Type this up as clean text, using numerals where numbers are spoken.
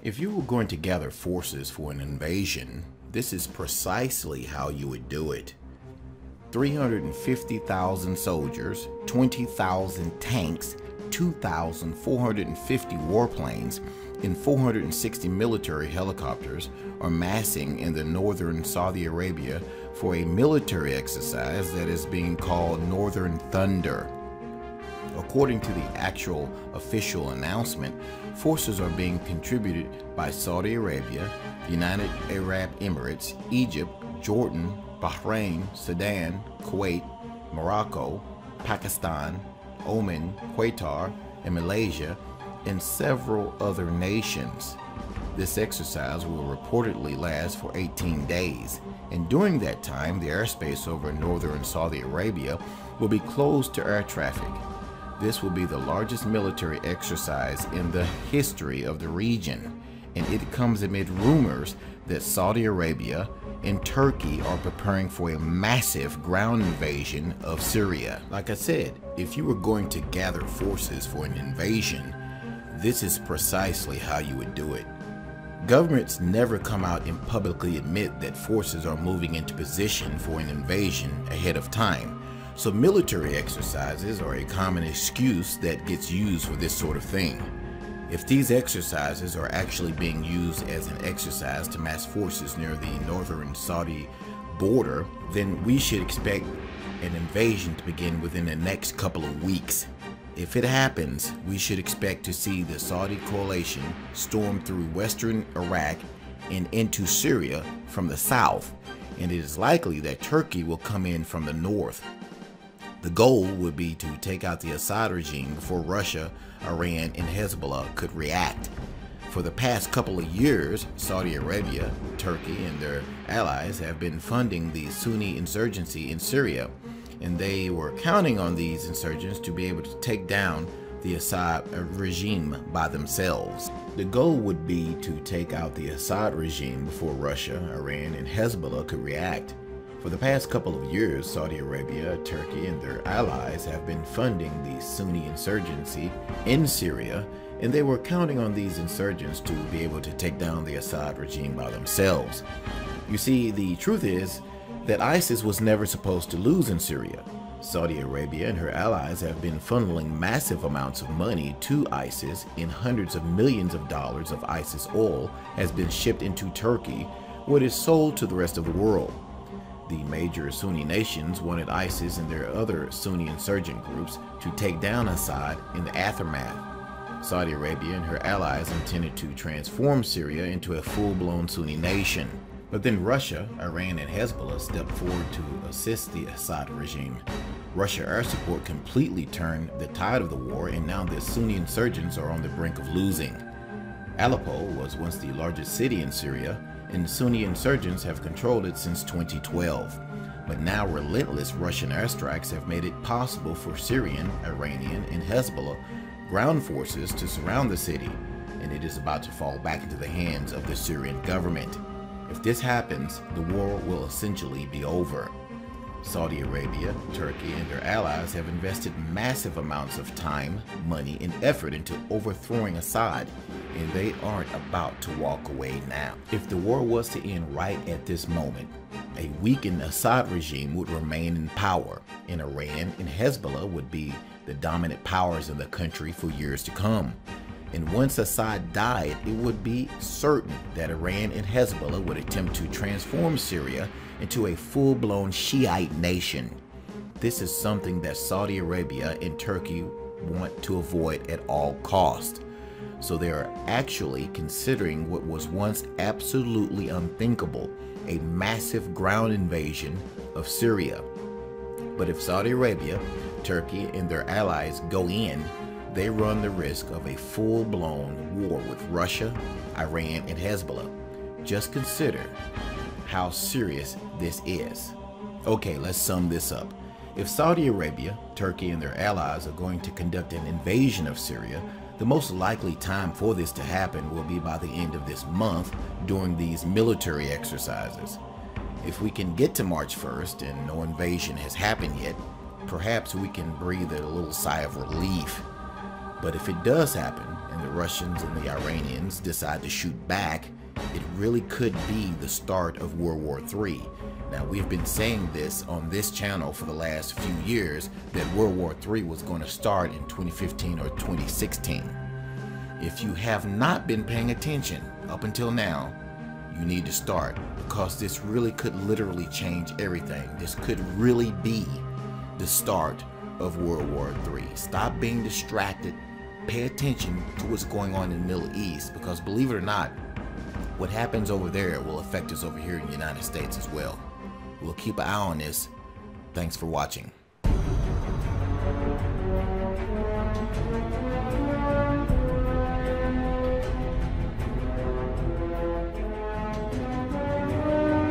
If you were going to gather forces for an invasion, this is precisely how you would do it. 350,000 soldiers, 20,000 tanks, 2,450 warplanes, and 460 military helicopters are massing in the northern Saudi Arabia for a military exercise that is being called Northern Thunder. According to the actual official announcement, forces are being contributed by Saudi Arabia, the United Arab Emirates, Egypt, Jordan, Bahrain, Sudan, Kuwait, Morocco, Pakistan, Oman, Qatar, and Malaysia, and several other nations. This exercise will reportedly last for 18 days, and during that time, the airspace over northern Saudi Arabia will be closed to air traffic. This will be the largest military exercise in the history of the region, and it comes amid rumors that Saudi Arabia and Turkey are preparing for a massive ground invasion of Syria. Like I said, if you were going to gather forces for an invasion, this is precisely how you would do it. Governments never come out and publicly admit that forces are moving into position for an invasion ahead of time. So military exercises are a common excuse that gets used for this sort of thing. If these exercises are actually being used as an exercise to mass forces near the northern Saudi border, then we should expect an invasion to begin within the next couple of weeks. If it happens, we should expect to see the Saudi coalition storm through western Iraq and into Syria from the south, and it is likely that Turkey will come in from the north. The goal would be to take out the Assad regime before Russia, Iran, and Hezbollah could react. For the past couple of years, Saudi Arabia, Turkey, and their allies have been funding the Sunni insurgency in Syria, and they were counting on these insurgents to be able to take down the Assad regime by themselves. The goal would be to take out the Assad regime before Russia, Iran, and Hezbollah could react. For the past couple of years, Saudi Arabia, Turkey, and their allies have been funding the Sunni insurgency in Syria, and they were counting on these insurgents to be able to take down the Assad regime by themselves. You see, the truth is that ISIS was never supposed to lose in Syria. Saudi Arabia and her allies have been funneling massive amounts of money to ISIS, and hundreds of millions of dollars of ISIS oil has been shipped into Turkey, where it is sold to the rest of the world. The major Sunni nations wanted ISIS and their other Sunni insurgent groups to take down Assad in the aftermath. Saudi Arabia and her allies intended to transform Syria into a full-blown Sunni nation. But then Russia, Iran, and Hezbollah stepped forward to assist the Assad regime. Russia air support completely turned the tide of the war, and now the Sunni insurgents are on the brink of losing. Aleppo was once the largest city in Syria, and Sunni insurgents have controlled it since 2012. But now relentless Russian airstrikes have made it possible for Syrian, Iranian, and Hezbollah ground forces to surround the city, and it is about to fall back into the hands of the Syrian government. If this happens, the war will essentially be over. Saudi Arabia, Turkey, and their allies have invested massive amounts of time, money, and effort into overthrowing Assad, and they aren't about to walk away now. If the war was to end right at this moment, a weakened Assad regime would remain in power, and Iran and Hezbollah would be the dominant powers in the country for years to come. And once Assad died, it would be certain that Iran and Hezbollah would attempt to transform Syria into a full-blown Shiite nation. This is something that Saudi Arabia and Turkey want to avoid at all costs. So they are actually considering what was once absolutely unthinkable, a massive ground invasion of Syria. But if Saudi Arabia, Turkey, and their allies go in, they run the risk of a full-blown war with Russia, Iran, and Hezbollah. Just consider how serious this is. Okay, let's sum this up. If Saudi Arabia, Turkey, and their allies are going to conduct an invasion of Syria, the most likely time for this to happen will be by the end of this month during these military exercises. If we can get to March 1st and no invasion has happened yet, perhaps we can breathe a little sigh of relief. But if it does happen and the Russians and the Iranians decide to shoot back, it really could be the start of World War III. Now, we've been saying this on this channel for the last few years, that World War III was going to start in 2015 or 2016. If you have not been paying attention up until now, you need to start, because this really could literally change everything. This could really be the start of World War III. Stop being distracted. Pay attention to what's going on in the Middle East, because believe it or not, what happens over there will affect us over here in the United States as well. We'll keep an eye on this. Thanks for watching.